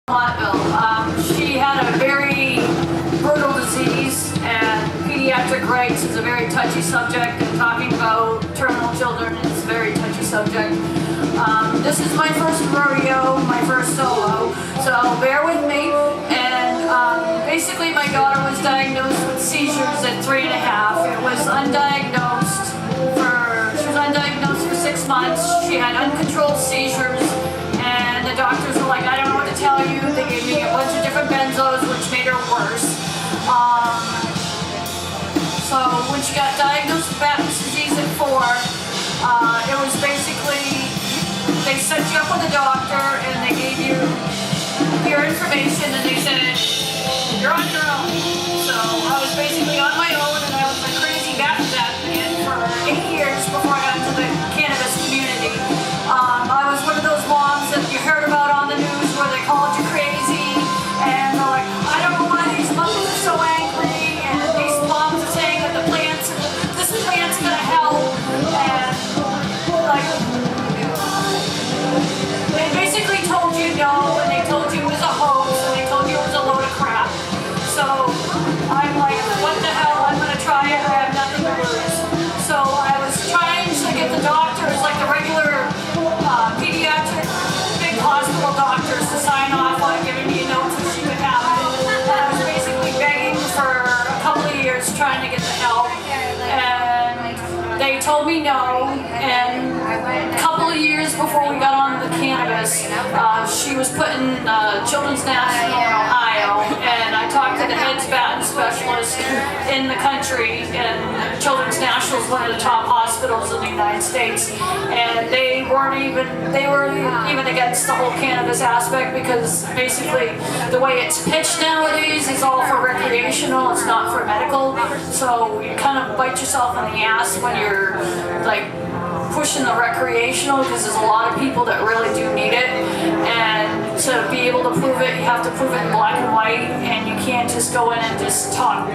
Montville. She had a very brutal disease, and pediatric rights is a very touchy subject, and talking about terminal children is a very touchy subject. This is my first rodeo, my first solo, so bear with me. And basically my daughter was diagnosed with seizures at 3 1/2. It was undiagnosed she was undiagnosed for 6 months. She had uncontrolled seizures, and the doctors were like, I don't know what to tell you. They gave me a bunch of different benzos, which made her worse. So when she got diagnosed with Batten disease at 4, it was basically, they set you up with a doctor and they gave you your information and they said, you're on your own. So I was basically on my own, and I was a crazy Batten advocate for 8 years before I got into the cannabis community. I was one of those moms that you heard about on the news where they called you crazy, and they're like, I don't know why these mothers are so angry, and these moms are saying that this plant's gonna help, and like, they basically told you no, and they told you it was a hoax, and they told you it was a load of crap. So I'm like, what the hell, I'm gonna try it, I have nothing to lose. So I was trying to get the doctors, like the regular pediatric big hospital doctors, to sign off on giving me a note so she could have it. And I was basically begging for a couple of years trying to get the help, and they told me no. And a couple of years before we got on the cannabis, she was put in Children's National in Ohio, and I talked to the head Batten specialist in the country, and Children's National is one of the top hospitals in the United States, and they were even against the whole cannabis aspect, because basically the way it's pitched nowadays is all for recreational, it's not for medical. So you kind of bite yourself in the ass when you're like pushing the recreational, because there's a lot of people that really do need it, and to be able to prove it, you have to prove it in black and white, and you can't just go in and just talk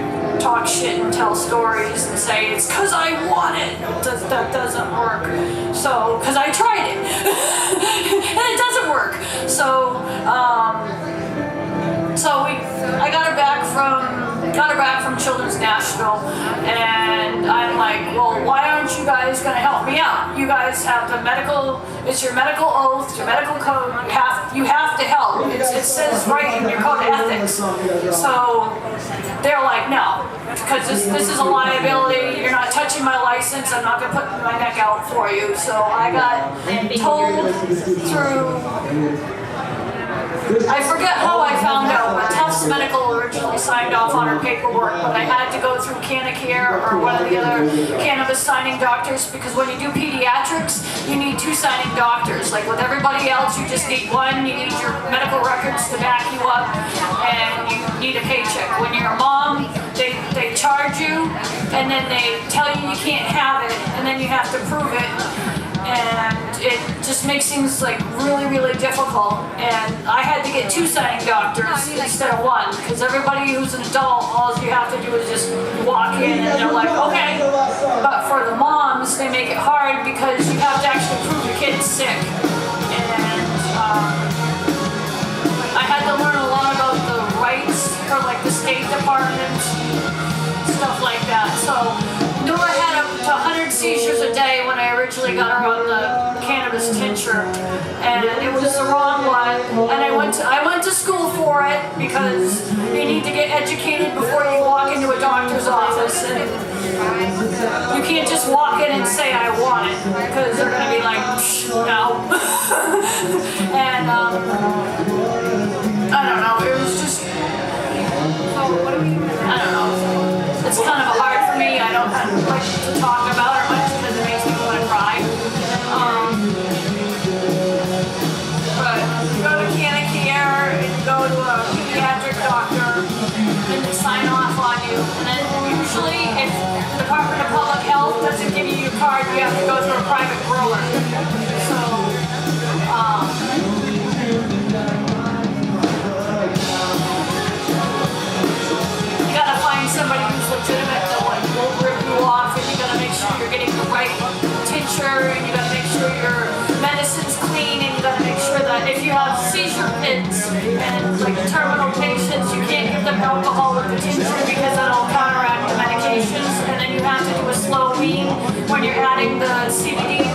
shit and tell stories and say it's because I want it. That doesn't work. So, because I tried it and it doesn't work. So I got her back from Children's National, and I'm like, well, why aren't you guys going to help me out? You guys have the medical, it's your medical oath, your medical code, you have to help. It says right in your code of ethics. So they're like, no, because this is a liability, you're not touching my license, I'm not going to put my neck out for you. So I got told through, I forget how I found out, but Tufts Medical originally signed off on her paperwork, but I had to go through Canacare or one of the other cannabis signing doctors, because when you do pediatrics, you need 2 signing doctors. Like with everybody else, you just need one. You need your medical records to back you up, and you need a paycheck. When you're a mom, they charge you, and then they tell you can't have it, and then you have to prove it. And it just makes things like really, really difficult. And I had to get 2 signing doctors instead of 1, because everybody who's an adult, all you have to do is just walk in and they're like, okay. But for the moms, they make it hard because you have to actually prove the kid's sick. And I had to learn a lot about the rights for like the State Department, stuff like that. So Nora had up to 100 seizures a day when I originally got her on the cannabis tincture, and it was the wrong one. And I went to school for it, because you need to get educated before you walk into a doctor's office, and you can't just walk in and say I want it, because they're going to be like, no. And I don't know. It was just, I don't know. It's kind of hard for me. I don't like to talk about it much because it makes me want to cry. But you go to Canacare and you go to a pediatric doctor, and they sign off on you. And then usually, if the Department of Public Health doesn't give you your card, you have to go through a private grower. So, And like terminal patients, you can't give them alcohol with the tincture because that'll counteract the medications. And then you have to do a slow wean when you're adding the CBD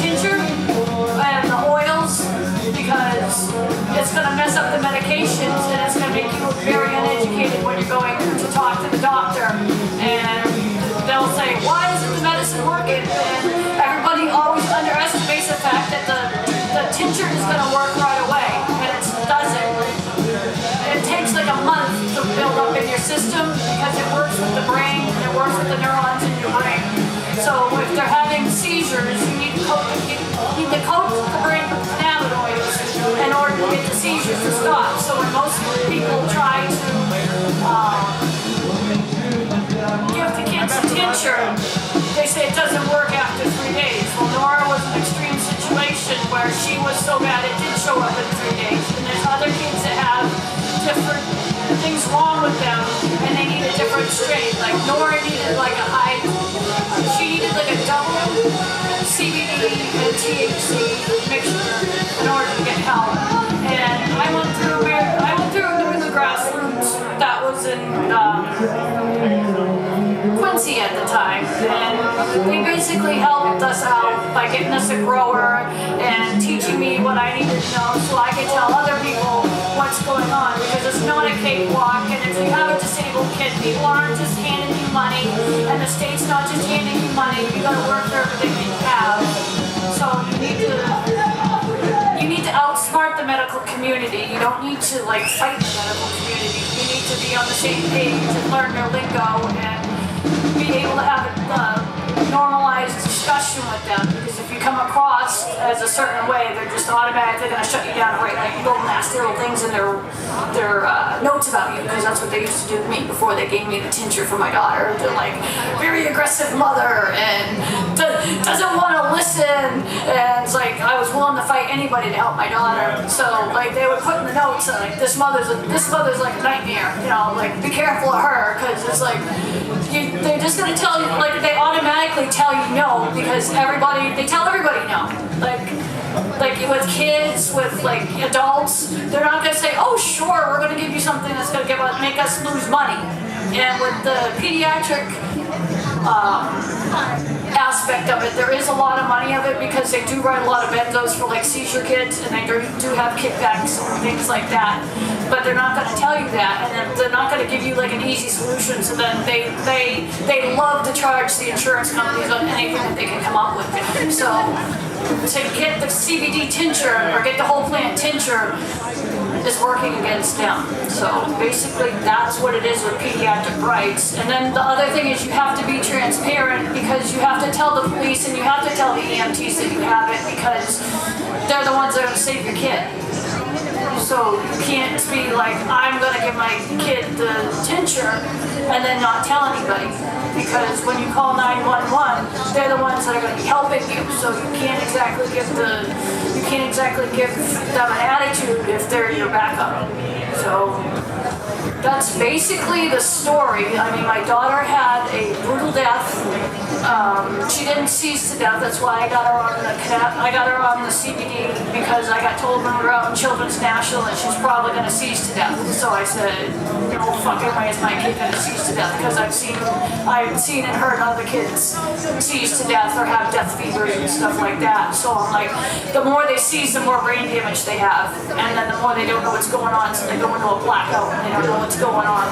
tincture and the oils, because it's going to mess up the medications and it's going to make you look very uneducated when you're going to talk to the doctor. And they'll say, why isn't the medicine working? And everybody always underestimates the fact that the tincture is going to work right away, and it doesn't. It takes like a month to build up in your system because it works with the brain and it works with the neurons in your brain. So if they're having seizures, you need to coat the brain with cannabinoids in order to get the seizures to stop. So when most people try to give the kids a tincture, they say it doesn't work after 3 days. Well, Nora was an extreme situation where she was so bad it did show up in 3 days. And there's other kids that have different things wrong with them and they need a different strain. Like Nora needed like a she needed like a double CBD and THC mixture in order to get help. And I went through doing the grassroots that was in Quincy at the time, and they basically helped us out by getting us a grower and teaching me what I needed to know so I could tell other people what's going on, because it's not a cakewalk. And if you have a disabled kid, people aren't just handing you money, and the state's not just handing you money. You got to work for everything that you have. So you need to outsmart the medical community. You don't need to like fight the medical community. You need to be on the same page and learn their lingo and be able to have a normalized discussion with them, because if you come across as a certain way, they're just automatically going to shut you down and write like little nasty little things in their notes about you, because that's what they used to do to me before they gave me the tincture for my daughter. They're like, very aggressive mother and doesn't want to listen, and it's like I was willing to fight anybody to help my daughter. So like they would put in the notes like this mother's like a nightmare, you know, like be careful of her, because it's like they're just going to tell you, like they automatically tell you no, because they tell everybody no. Like with kids, with like adults, they're not going to say, oh sure, we're going to give you something that's going to make us lose money. And with the pediatric aspect of it, there is a lot of money of it, because they do write a lot of benzos for like seizure kids, and they do have kickbacks and things like that. But they're not going to tell you that, and they're not going to give you like an easy solution. So then they love to charge the insurance companies on anything that they can come up with. So to get the CBD tincture or get the whole plant tincture is working against them. So basically that's what it is with pediatric rights. And then the other thing is you have to be transparent, because you have to tell the police and you have to tell the EMTs that you have it, because they're the ones that are going to save your kid. So you can't be like, I'm going to give my kid the tincture and then not tell anybody, because when you call 911, they're the ones that are going to be helping you. So you can't exactly give them an attitude if they're your backup. So that's basically the story. I mean, my daughter had a brutal death. She didn't seize to death. That's why I got her on the CBD, because I got told when we were out in Children's National that she's probably going to seize to death. So I said, no fucking way is my kid going to seize to death, because I've seen and heard other kids seize to death or have death fevers and stuff like that. So I'm like, the more they seize, the more brain damage they have, and then the more they don't know what's going on, so they go into a blackout and they don't know what's going on.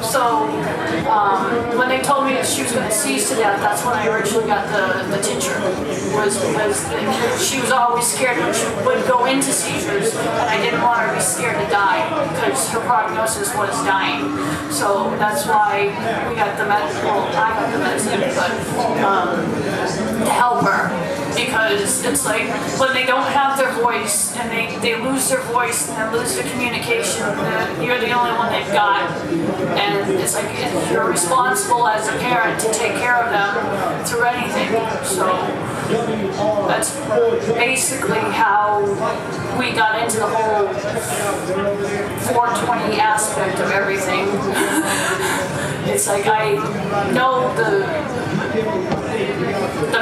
So when they told me that she was going to seize to death, that's when I originally got the tincture, was because she was always scared when she would go into seizures, and I didn't want her to be scared to die, because her prognosis was dying. So that's why we got the medicine. Well, I got the medicine, but to help her, because it's like when they don't have their voice and they lose their voice and they lose the communication, you're the only one they've got, and it's like you're responsible as a parent to take care of them through anything. So that's basically how we got into the whole 420 aspect of everything. It's like I know the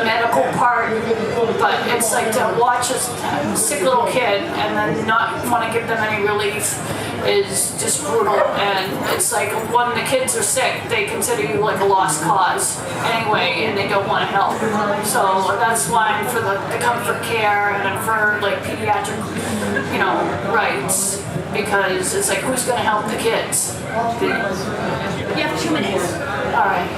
medical part, but but it's like to watch a sick little kid and then not want to give them any relief is just brutal. And it's like when the kids are sick, they consider you like a lost cause anyway, and they don't want to help. So that's why I'm for the comfort care, and I'm for like pediatric, rights, because it's like, who's going to help the kids? You have 2 minutes. All right.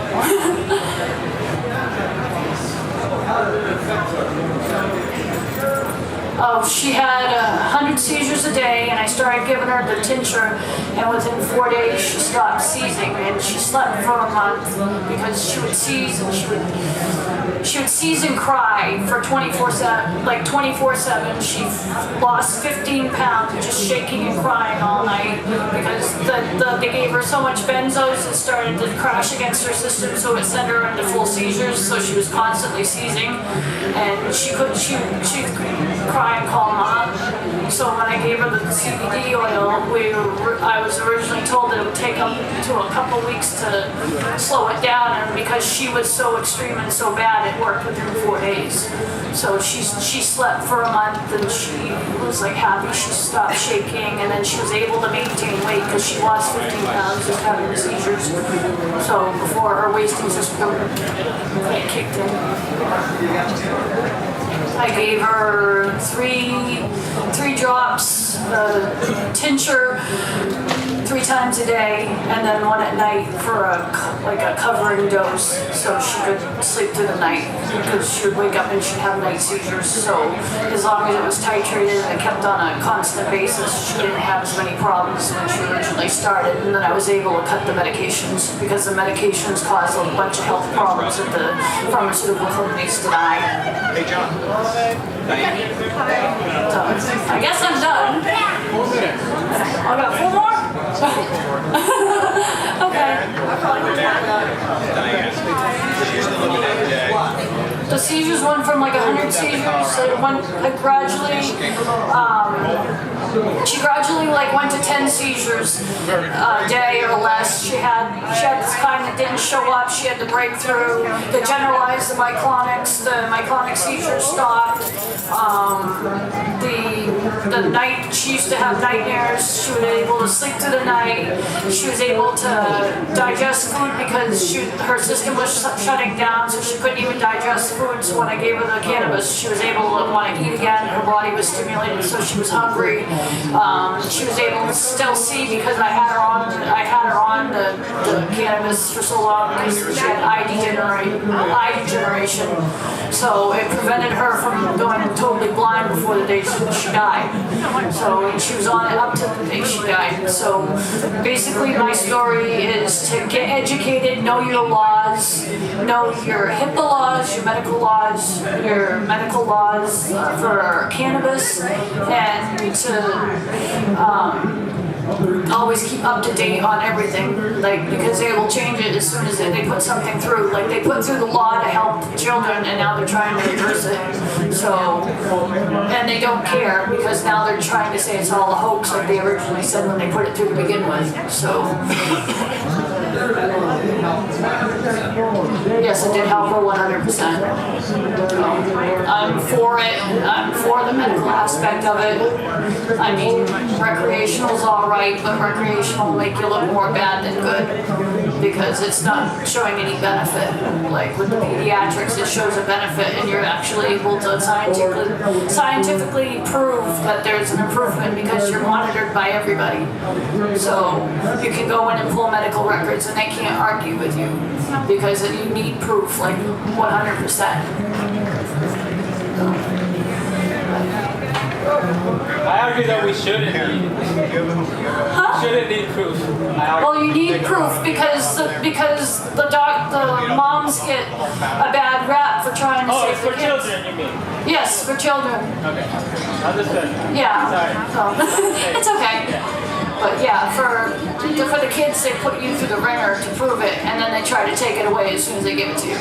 Oh, she had 100 seizures a day, and I started giving her the tincture, and within 4 days she stopped seizing, and she slept for a month because she would seize, and she would seize and cry for 24/7, like 24/7. She lost 15 pounds just shaking and crying all night because they gave her so much benzos it started to crash against her system, so it sent her into full seizures. So she was constantly seizing, and she'd cry and call mom. So when I gave her the CBD oil, I was originally told that it would take up to a couple weeks to slow it down, and because she was so extreme and so bad, it worked within 4 days. So she slept for a month, and she was like happy. She stopped shaking, and then she was able to maintain weight because she lost 15 pounds just having the seizures. So before her wasting system kicked in. I gave her three drops, tincture 3 times a day, and then 1 at night for a covering dose, so she could sleep through the night, because she would wake up and she'd have night seizures. So as long as it was titrated and it kept on a constant basis, she didn't have as many problems when she originally started. And then I was able to cut the medications, because the medications caused a bunch of health problems that the pharmaceutical companies deny. Hey, John. So I guess I'm done. I got 4 more? Okay. The seizures went from like 100 seizures, so it went she gradually went to 10 seizures a day or less. She had this kind that didn't show up. She had the breakthrough, the generalized, the myclonic seizures stopped. The night, she used to have nightmares. She was able to sleep through the night. She was able to digest food because her system was shutting down, so she couldn't even digest food. So when I gave her the cannabis, she was able to want to eat again. Her body was stimulated, so she was hungry. She was able to still see because I had her on the cannabis for so long because she had eye degeneration. So it prevented her from going totally blind before the day she died. So she was on it up to the day she died. So basically my story is to get educated, know your laws, know your HIPAA laws, your medical laws for cannabis, and to always keep up to date on everything, because they will change it as soon as they put something through. They put through the law to help children, and now they're trying to reverse it. So, and they don't care, because now they're trying to say it's all a hoax, like they originally said when they put it through to begin with. So, yes, it did help her 100%. I'm for it. I'm for the medical aspect of it. I mean, recreational's all right, but recreational will make you look more bad than good, because it's not showing any benefit. Like with the pediatrics, it shows a benefit, and you're actually able to scientifically prove that there's an improvement because you're monitored by everybody. So you can go in and pull medical records, and they can't argue with you because you need proof, 100%. I argue that we shouldn't need proof. Well, you need proof because the moms get a bad rap for trying to save their kids. Children, you mean? Yes, for children. Okay, understood. Yeah. Sorry. So, it's okay. But yeah, for the kids, they put you through the ringer to prove it, and then they try to take it away as soon as they give it to you.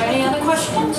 Any other questions?